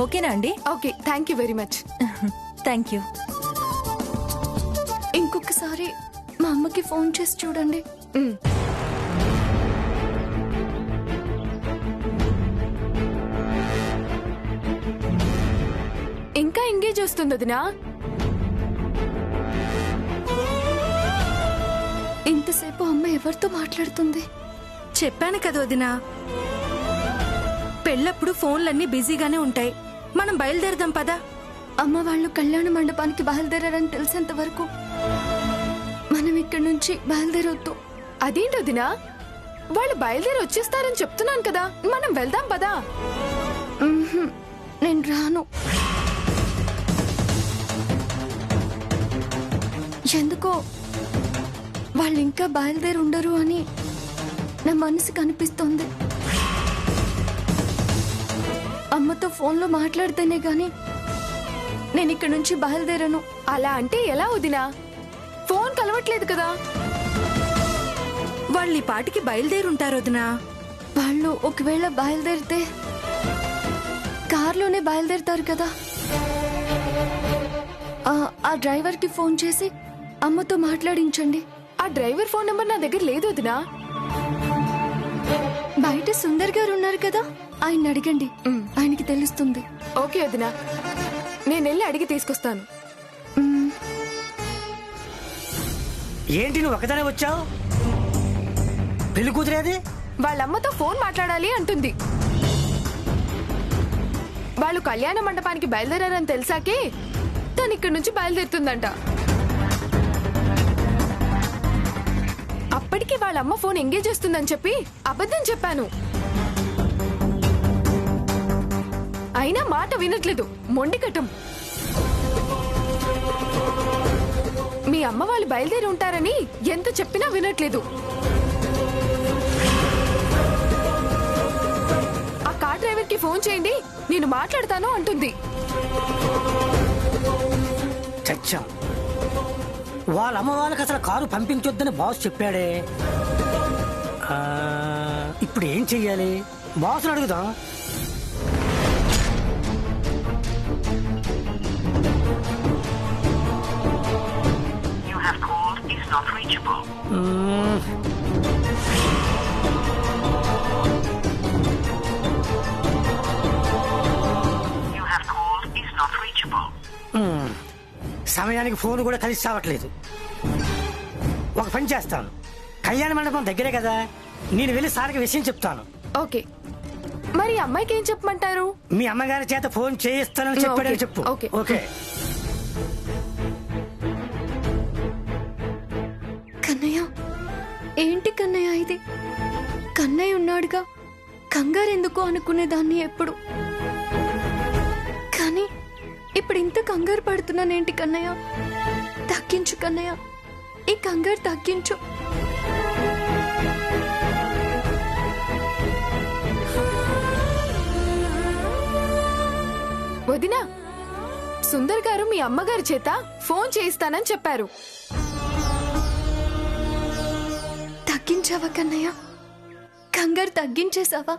ఓకేనా అండి? Okay, thank you very much. Thank you. ఇంకొకసారి మా అమ్మకి ఫోన్ చేసి చూడండి. ఇంకా ఎంగేజ్ వస్తుంది వదినా. ఇంతసేపు అమ్మ ఎవరితో మాట్లాడుతుంది? చెప్పాను కదా వదినా, పెళ్ళప్పుడు ఫోన్లన్నీ బిజీగానే ఉంటాయి. మనం బయలుదేరదాం పదా. అమ్మ వాళ్ళు కళ్యాణ మండపానికి బయలుదేరారని తెలిసేంత వరకు మనం ఇక్కడి నుంచి బయలుదేరొద్దు. అదేంటి వదినా, వాళ్ళు బయలుదేరి వచ్చేస్తారని చెప్తున్నాను కదా, మనం వెళ్దాం పదా. నేను రాను. ఎందుకో వాళ్ళు ఇంకా బయలుదేరి ఉండరు అని నా మనసు కనిపిస్తోంది. అమ్మతో ఫోన్లో మాట్లాడితేనే గాని నేను ఇక్కడి నుంచి బయలుదేరను. అలా అంటే ఎలా వదినా, ఫోన్ కలవట్లేదు కదా. వాళ్ళు ఈ పాటికి బయలుదేరుంటారు వదినా. వాళ్ళు ఒకవేళ బయలుదేరితే కార్లోనే బయలుదేరుతారు కదా. ఆ డ్రైవర్కి ఫోన్ చేసి అమ్మతో మాట్లాడించండి. ఆ డ్రైవర్ ఫోన్ నెంబర్ నా దగ్గర లేదు వదినా. బయట సుందర్ గారు ఉన్నారు కదా, ఆయన అడగండి, ఆయనకి తెలుస్తుంది. ఓకే వదినా, నేను వెళ్ళి అడిగి తీసుకొస్తాను. ఏంటి నువ్వు ఒకదానే వచ్చావు? పెళ్లి కూతురేది? వాళ్ళమ్మతో ఫోన్ మాట్లాడాలి అంటుంది. వాళ్ళు కళ్యాణ మండపానికి బయలుదేరారని తెలిసాకే తను ఇక్కడి నుంచి బయలుదేరుతుందంట. అప్పటికి వాళ్ళమ్మ ఫోన్ ఎంగేజ్ చేస్తుందని చెప్పి అబద్ధం చెప్పాను. అయినా మాట వినట్లేదు, మొండికటం. మీ అమ్మ వాళ్ళు బయలుదేరి ఉంటారని ఎంత చెప్పినా వినట్లేదు. ఆ కార్ డ్రైవర్ కి ఫోన్ చేయండి, నేను మాట్లాడతాను అంటుంది. చచ్చాం. వాళ్ళ అమ్మ వాళ్ళకి అసలు కారు పంపించొద్దని బాస్ చెప్పాడే. ఇప్పుడు ఏం చెయ్యాలి? బాస్ని అడుగుదాం. Not reachable. You have called is not reachable. సమయానికి ఫోన్ కూడా కలిసి రావట్లేదు. ఒక పని చేస్తాను, కళ్యాణ మండపం దగ్గరే కదా, నేను వెళ్ళి సార్కి విషయం చెప్తాను. ఓకే, మరి అమ్మాయికి ఏం చెప్పమంటారు? మీ అమ్మగారి చేత ఫోన్ చేయిస్తానని చెప్పాడని చెప్పు. ఓకే. ఓకే. కన్నయ్య, ఏంటి కన్నయ్య ఇది? కన్నయ్య ఉన్నాడుగా, కంగారెందుకు అనుకునేదాన్ని ఎప్పుడు. కానీ ఇప్పుడు ఇంత కంగారు పడుతున్నానేంటి కన్నయ్య? తగ్గించు కన్నయ్య, ఈ కంగారు తగ్గించు. వదినా, సుందర్ గారు మీ అమ్మగారి చేత ఫోన్ చేయిస్తానని చెప్పారు. తగ్గించావా కన్నయ్య? కంగారు తగ్గించేసావా?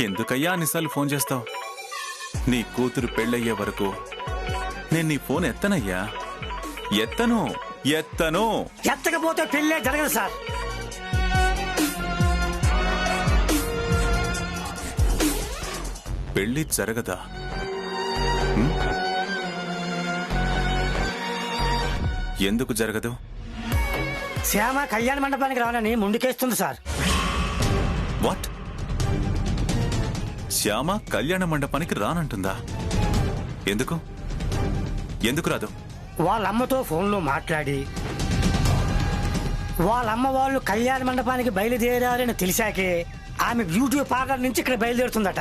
ఎందుకయ్యా అన్నిసార్లు ఫోన్ చేస్తావు? నీ కూతురు పెళ్ళయ్యే వరకు నేను నీ ఫోన్ ఎత్తనయ్యా. ఎత్తను. ఎత్తకపోతే పెళ్ళే జరగదు సార్. పెళ్లి జరగదా? ఎందుకు జరగదు? శ్యామ కళ్యాణ మండపానికి రావాలని ముందుకేస్తుంది సార్. వాట్? శ్యామ కళ్యాణ మండపానికి రానంటుందా? ఎందుకు ఎందుకు రాదు? వాళ్ళ అమ్మతో ఫోన్లో మాట్లాడి వాళ్ళమ్మ వాళ్ళు కళ్యాణ మండపానికి బయలుదేరారని తెలిసాకే ఆమె బ్యూటీ పార్లర్ నుంచి ఇక్కడ బయలుదేరుతుందట.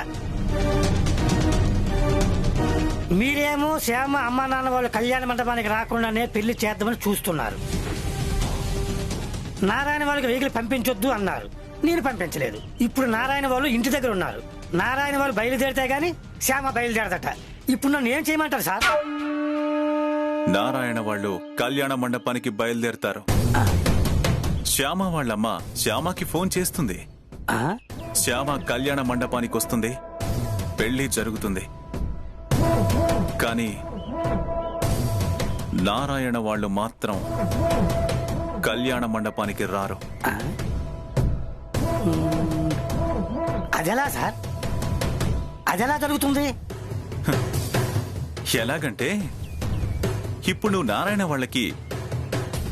మీరేమో శ్యామ అమ్మ నాన్న వాళ్ళు కళ్యాణ మండపానికి రాకుండానే పెళ్లి చేద్దామని చూస్తున్నారు. నారాయణ వాళ్ళకి వెహికల్ పంపించొద్దు అన్నారు, నేను పంపించలేదు. ఇప్పుడు నారాయణ వాళ్ళు ఇంటి దగ్గర ఉన్నారు. నారాయణ వాళ్ళు బయలుదేరితే గాని శ్యామ బయలుదేరదట. ఇప్పుడు నన్ను ఏం చేయమంటారు సార్? నారాయణ వాళ్ళు కళ్యాణ మండపానికి బయలుదేరతారు. శ్యామ వాళ్ళమ్మ శ్యామకి ఫోన్ చేస్తుంది. శ్యామ కళ్యాణ మండపానికి వస్తుంది, పెళ్లి జరుగుతుంది. కానీ నారాయణ వాళ్ళు మాత్రం కళ్యాణ మండపానికి రారు. అదెలా సార్? అదెలా జరుగుతుంది? ఎలాగంటే ఇప్పుడు నువ్వు నారాయణ వాళ్ళకి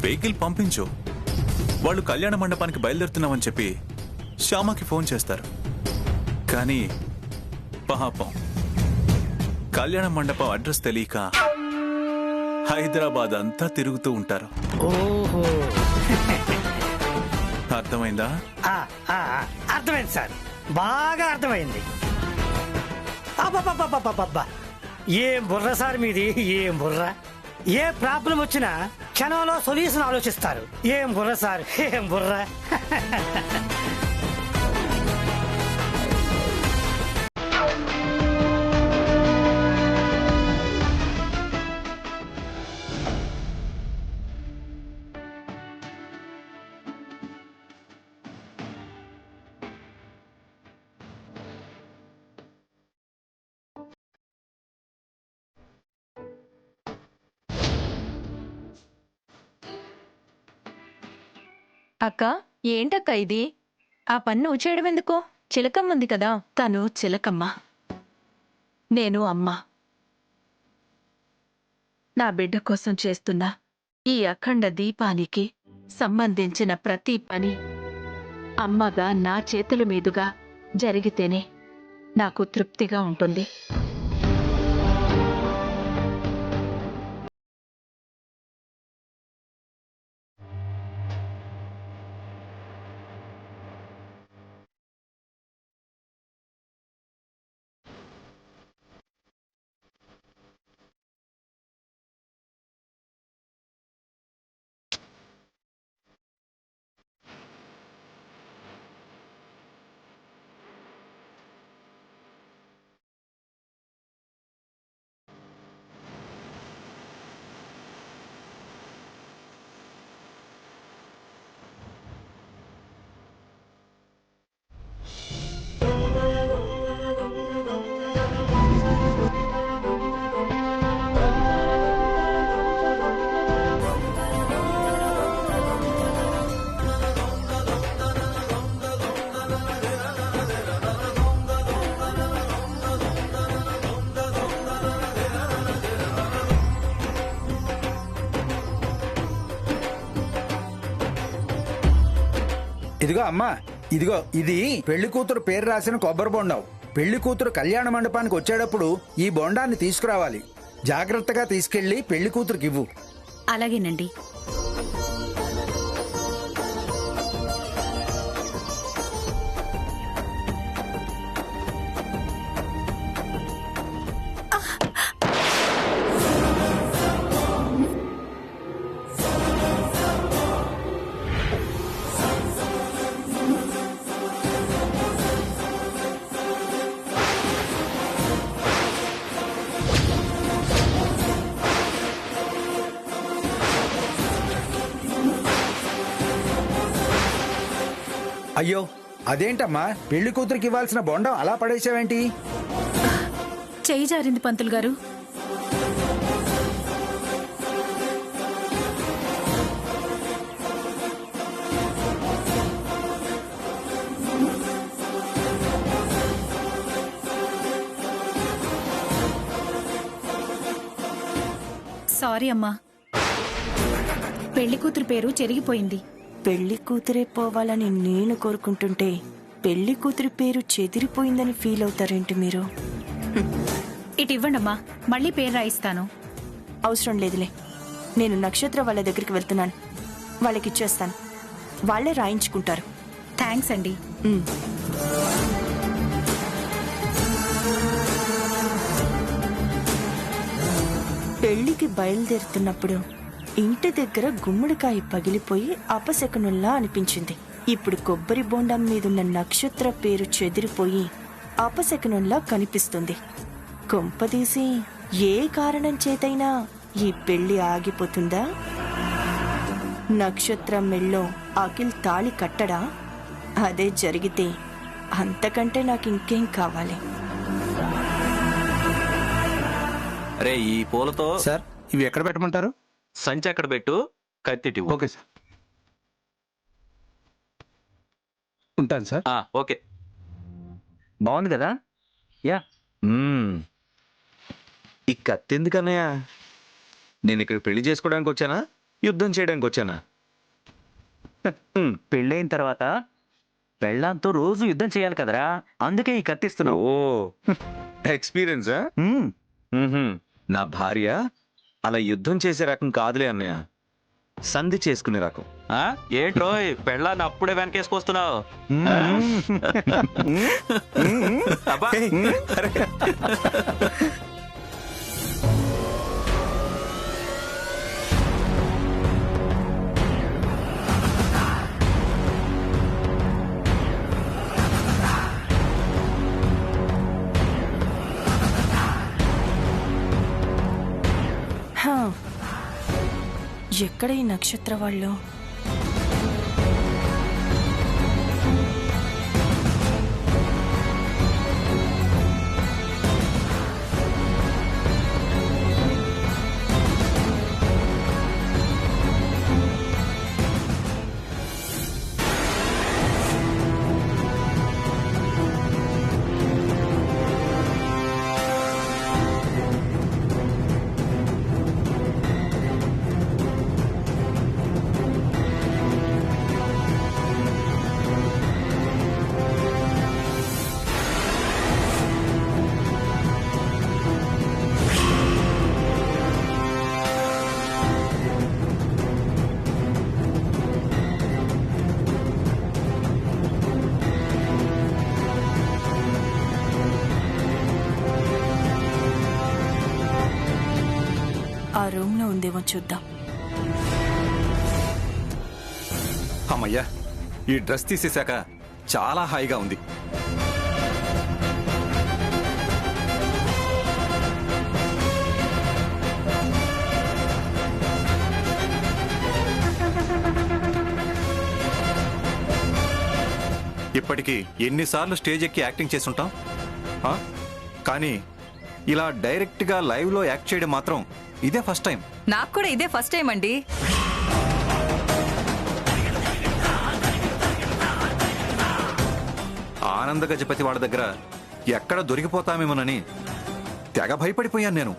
వెహికల్ పంపించు, వాళ్ళు కళ్యాణ మండపానికి బయలుదేరుతున్నామని చెప్పి శ్యామకి ఫోన్ చేస్తారు. కానీ పాపం కళ్యాణ మండపం అడ్రస్ తెలియక హైదరాబాద్ అంతా తిరుగుతూ ఉంటారు. ఓహో, అర్థమైందా? అర్థమైంది సార్, బాగా అర్థమైంది. అబ్బబ్బబ్బబ్బబ్బబ్బా, ఏం బుర్ర సార్ మీది, ఏం బుర్ర! ఏ ప్రాబ్లం వచ్చినా క్షణంలో సొల్యూషన్ ఆలోచిస్తారు. ఏం బుర్ర సార్, ఏం బుర్ర! అక్క, ఏంటక్క ఇది? ఆ పని నువ్వు చేయడం ఎందుకు? చిలకమ్మ ఉంది కదా. తను చిలకమ్మ, నేను అమ్మ. నా బిడ్డ కోసం చేస్తున్న ఈ అఖండ దీపానికి సంబంధించిన ప్రతి పని అమ్మగా నా చేతుల మీదుగా జరిగితేనే నాకు తృప్తిగా ఉంటుంది. ఇదిగో అమ్మా, ఇదిగో ఇది పెళ్లి కూతురు పేరు రాసిన కొబ్బరి బొండం. పెళ్లి కూతురు కళ్యాణ మండపానికి వచ్చేటప్పుడు ఈ బొండాన్ని తీసుకురావాలి. జాగ్రత్తగా తీసుకెళ్లి పెళ్లి కూతురుకి ఇవ్వు. అలాగేనండి. అయ్యో, అదేంటమ్మా, పెళ్లి కూతురికి ఇవ్వాల్సిన బొండం అలా పడేసావేంటి? చెయ్యి జారింది పంతులు గారు. సారీ అమ్మా, పెళ్లి కూతురు పేరు చెరిగిపోయింది. పెళ్లి కూతురే పోవాలని నేను కోరుకుంటుంటే పెళ్లి కూతురి పేరు చెదిరిపోయిందని ఫీల్ అవుతారేంటి మీరు? ఇటు ఇవ్వండమ్మా, మళ్ళీ పేరు రాయిస్తాను. అవసరం లేదులే, నేను నక్షత్ర వాళ్ళ దగ్గరికి వెళ్తున్నాను. వాళ్ళకిచ్చేస్తాను, వాళ్ళే రాయించుకుంటారు. థ్యాంక్స్ అండి. పెళ్లికి బయలుదేరుతున్నప్పుడు ఇంటి దగ్గర గుమ్మడికాయ పగిలిపోయి అపశకునుల్లా అనిపించింది. ఇప్పుడు కొబ్బరి బోండం మీదున్న నక్షత్ర పేరు చెదిరిపోయి అపశకునుల్లా కనిపిస్తుంది. కొంపదీసి ఏ కారణం చేతైనా ఈ పెళ్లి ఆగిపోతుందా? నక్షత్రం మెళ్ళో అఖిల్ తాళి కట్టడా? అదే జరిగితే అంతకంటే నాకు ఇంకేం కావాలి? అరే, ఈ పూలతో సార్ ఇవి ఎక్కడ పెట్టమంటారు? సంచి అక్కడ పెట్టు, కత్తిటి. ఓకే సార్, ఉంటాను సార్. ఓకే. బాగుంది కదా? యా. ఈ కత్తి ఎందుకన్నయ్యా? నేను ఇక్కడ పెళ్లి చేసుకోవడానికి వచ్చానా, యుద్ధం చేయడానికి వచ్చానా? పెళ్ళైన తర్వాత పెళ్ళాంతో రోజు యుద్ధం చేయాలి కదరా, అందుకే ఈ కత్తిస్తున్నావు. ఓ, ఎక్స్పీరియన్సా? నా భార్య అలా యుద్ధం చేసే రకం కాదులే అన్నయ్య, సంధి చేసుకునే రకం. ఏంట్రోయ్, పెళ్ళాన్ని అప్పుడే వెనకేసుకొస్తున్నావు? ఎక్కడ ఈ నక్షత్ర వాళ్ళు? ఆ రూమ్ లో ఉందేమో చూద్దాం. అమ్మయ్యా, ఈ డ్రెస్ తీసేశాక చాలా హాయిగా ఉంది. ఇప్పటికీ ఎన్నిసార్లు స్టేజ్ ఎక్కి యాక్టింగ్ చేసుంటాం, కానీ ఇలా డైరెక్ట్ గా లైవ్ లో యాక్ట్ చేయడం మాత్రం ఇదే ఫస్ట్ టైం. నాకు కూడా ఇదే ఫస్ట్ టైం అండి. ఆనంద గజపతి వాళ్ళ దగ్గర ఎక్కడ దొరికిపోతామేమోనని తెగ భయపడిపోయాను నేను.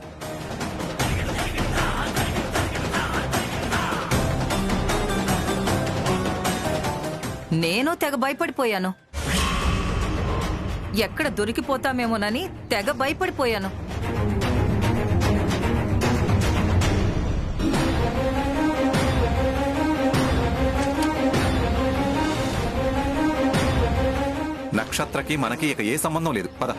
నేను తెగ భయపడిపోయాను. ఎక్కడ దొరికిపోతామేమోనని తెగ భయపడిపోయాను. నక్షత్రకి మనకి ఇక ఏ సంబంధం లేదు, పద.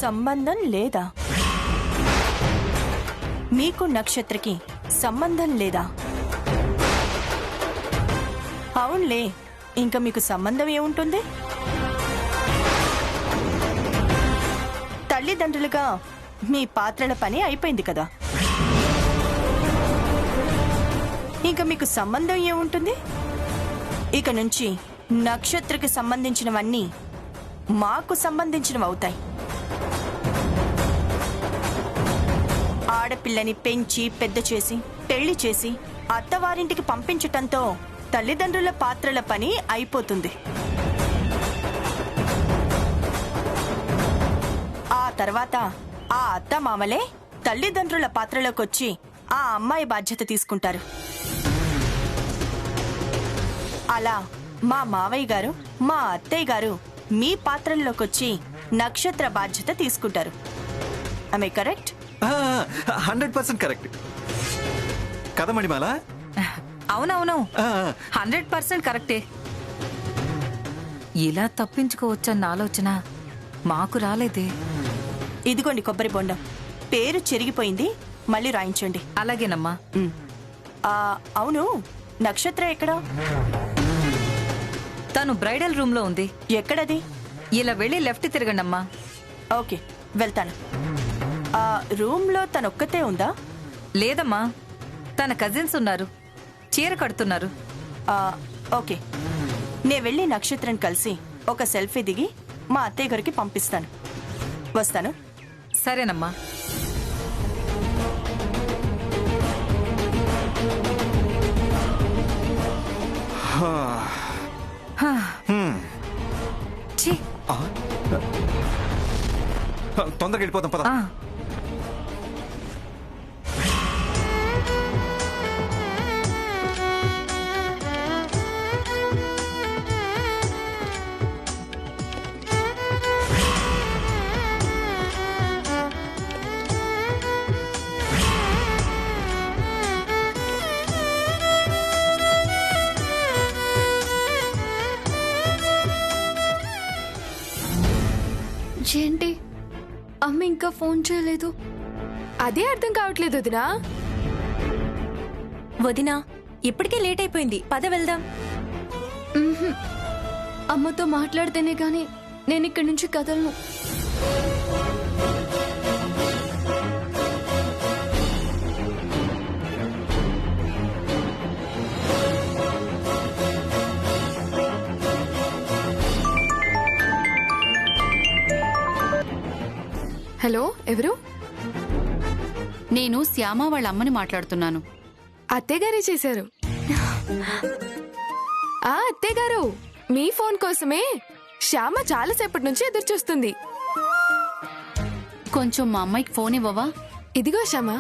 సంబంధం లేదా? మీకు నక్షత్రకి సంబంధం లేదా? అవునులే, ఇంకా మీకు సంబంధం ఏముంటుంది? తల్లిదండ్రులుగా మీ పాత్రల పని అయిపోయింది కదా. ఇంకా మీకు సంబంధం ఏముంటుంది? ఇక నుంచి నక్షత్రకి సంబంధించినవన్నీ మాకు సంబంధించినవి అవుతాయి. ఆడపిల్లని పెంచి పెద్ద చేసి పెళ్లి చేసి అత్తవారింటికి పంపించటంతో తల్లిదండ్రుల పాత్రల పని అయిపోతుంది. ఆ తర్వాత ఆ అత్త మామలే తల్లిదండ్రుల పాత్రలోకొచ్చి ఆ అమ్మాయి బాధ్యత తీసుకుంటారు. అలా మా మావయ్య గారు మా అత్తయ్య గారు మీ పాత్రల్లోకొచ్చి నక్షత్ర బాధ్యత తీసుకుంటారు. I correct? 100% కరెక్ట్ కదా మణిమాల? అవునవును 100% కరెక్టే. ఇలా తప్పించుకోవచ్చన్న ఆలోచన మాకు రాలేదే. ఇదిగోండి కొబ్బరి బొండం. పేరు చెరిగిపోయింది, మళ్ళీ రాయించండి. అలాగేనమ్మా. అవును, నక్షత్ర ఎక్కడా? తను బ్రైడల్ రూమ్ లో ఉంది. ఎక్కడది? ఇలా వెళ్ళి లెఫ్ట్ తిరగండమ్మా. ఓకే, వెళ్తాను. రూమ్ లో తనొక్కతే ఉందా? లేదమ్మా, తన కజిన్స్ ఉన్నారు, చీర కడుతున్నారు. ఓకే, నే వెళ్ళి నక్షత్రం కలిసి ఒక సెల్ఫీ దిగి మా అత్తయ్య గారికి పంపిస్తాను. వస్తాను. సరేనమ్మా. తొందరగా వెళ్ళిపోతాం పద. ఏంటి అమ్మ ఇంకా ఫోన్ చేయలేదు? అదే అర్థం కావట్లేదు వదినా. వదినా, ఇప్పటికే లేట్ అయిపోయింది, పద వెళ్దాం. అమ్మతో మాట్లాడితేనే గాని నేను ఇక్కడి నుంచి కదలను. హలో, ఎవరు? నేను శ్యామ వాళ్ళ అమ్మని మాట్లాడుతున్నాను. అత్తయ్య గారే చేశారు. అత్తయ్య గారు, మీ ఫోన్ కోసమే శ్యామ చాలాసేపటి నుంచి ఎదురు చూస్తుంది. కొంచెం మా అమ్మాయికి ఫోన్ ఇవ్వవా? ఇదిగో శ్యామ.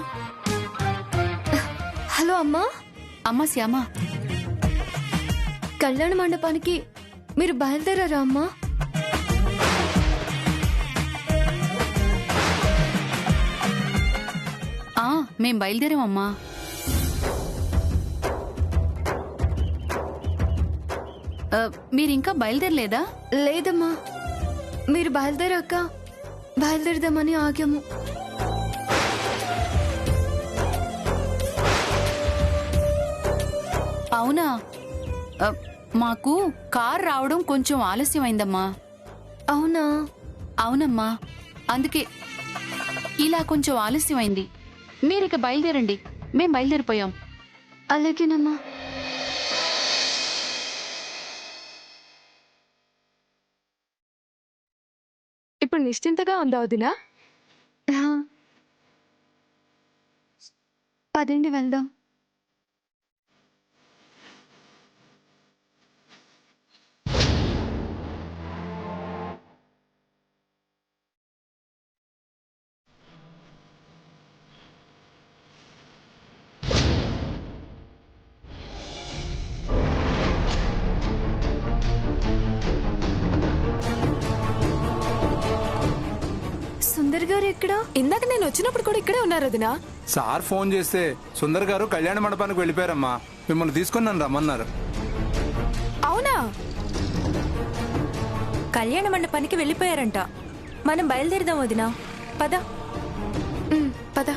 హలో అమ్మా. అమ్మ శ్యామ, కళ్యాణ మండపానికి మీరు బయలుదేరారా అమ్మా? మేం బయలుదేరామమ్మా. మీరింకా బయలుదేరలేదా? లేదమ్మా, మీరు బయలుదేరాక బయలుదేరదామని ఆగాము. అవునా? మాకు కార్ రావడం కొంచెం ఆలస్యమైందమ్మా. అవునా? అవునమ్మా, అందుకే ఇలా కొంచెం ఆలస్యమైంది. మీరిక బయలుదేరండి, మేం బయలుదేరిపోయాం. అలాగేనమ్మా. ఇప్పుడు నిశ్చింతగా ఉందా వదినా? పదండి వెళ్దాం. సుందర్ గారు ఎక్కడా? ఇందాక నేను వచ్చినప్పుడు కూడా ఇక్కడే ఉన్నారు వదినా. సార్ ఫోన్ చేస్తే సుందర్ గారు కళ్యాణ మండపానికి వెళ్ళిపోయారమ్మా, మిమ్మల్ని తీసుకొని నన్ను రమ్మన్నారు. అవునా? కళ్యాణ మండపానికి వెళ్ళిపోయారంట. మనం బయలుదేరదాం వదినా, పద. పద.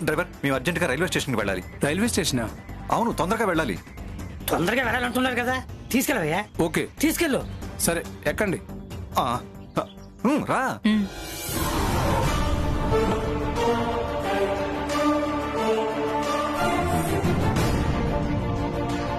డ్రైవర్ మేము అర్జెంటుగా రైల్వే స్టేషన్కి వెళ్ళాలి. రైల్వే స్టేషనా? అవును, తొందరగా వెళ్ళాలి. తొందరగా వెళ్ళాలంటున్నారు కదా, తీసుకెళ్ళవయ్యా. ఓకే, తీసుకెళ్ళు. సరే ఎక్కండి. రా.